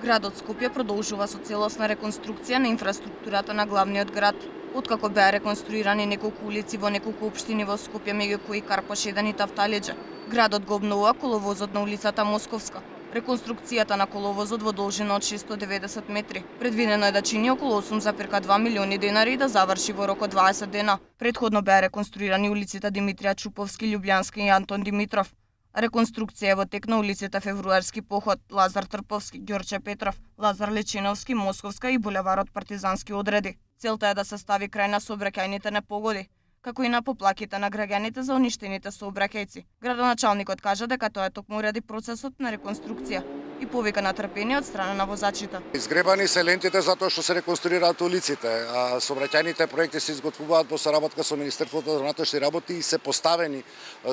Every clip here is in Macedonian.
Градот Скопје продолжува со целосна реконструкција на инфраструктурата на главниот град. Откако беа реконструирани неколку улици во неколку општини во Скопје, меѓу кои Карпаш 1 и Тафталиџа, градот го обновува коловозот на улицата Московска. Реконструкцијата на коловозот во должина од 690 метри предвидено е да чини околу 8,2 милиони денари и да заврши во рок од 20 дена. Претходно беа реконструирани улиците Димитрија Чуповски, Љубљанска и Антон Димитров. Реконструкција е во тек на улиците Февруарски поход, Лазар Трповски, Ѓорче Петров, Лазар Лечиновски, Московска и булеварот Партизански одреди. Целта е да се стави крај на сообраќајните непогоди, како и на поплаките на граѓаните за уништените сообраќајци. Градоначалникот кажа дека тоа е токму ради процесот на реконструкција и повика на трпение од страна на возачите. Изгребани се лентите затоа што се реконструираат улиците, а сообраќајните проекти се изготвуваат во соработка со Министерството за внатрешни работи и се поставени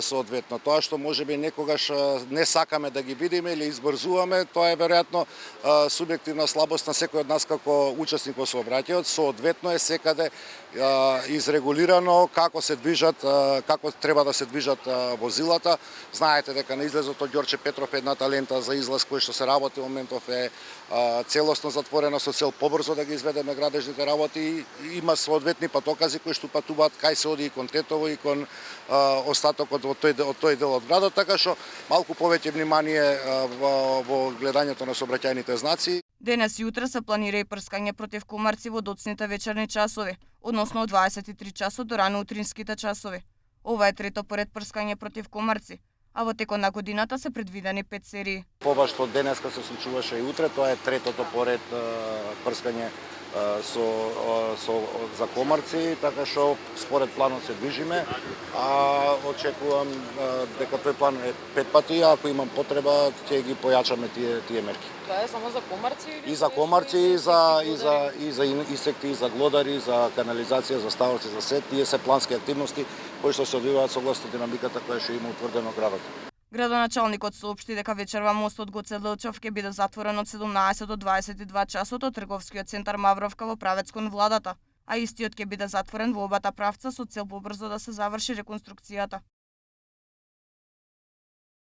соодветно. Тоа што можеби некогаш не сакаме да ги видиме или избрзуваме, тоа е веројатно субјективна слабост на секој од нас како учесник во сообраќајот. Соодветно е секаде изрегулирано како се движат, како треба да се движат возилата. Знаете дека на излезот од Ѓорче Петров едната лента за излаз кој што се работи во моментов е целосно затворена со цел побрзо да ги изведеме градежните работи. Има соодветни патокази кои што патуваат кај се оди и кон Тетово и кон остатокот од тој дел од градот, така што малку повеќе внимание во гледањето на сообраќајните знаци. Денес и утре се планира и прскање против комарци во доцните вечерни часови, односно од 23 часот до рано утринските часови. Ова е трето поред прскање против комарци, а во текот на годината се предвидени 5 серии. Ова што денеска се случуваше и утре, тоа е третото поред прскање за комарци, така што според планот се движиме, а очекувам дека тој план е 5 пати, а ако имам потреба ќе ги појачаме тие мерки. Тоа е само за комарци или и за комарци, и за инсекти, и за глодари, за канализација, за ставоци, за сет. Тие се плански активности кои што се одвиваат согласно динамиката која што има утврдено градот. Градоначалникот соопшти дека вечерва мостот Гоце Делчев ќе биде затворен од 17 до 22 часот од трговскиот центар Мавровка во правец кон владата, а истиот ќе биде затворен во обата правца со цел побрзо да се заврши реконструкцијата.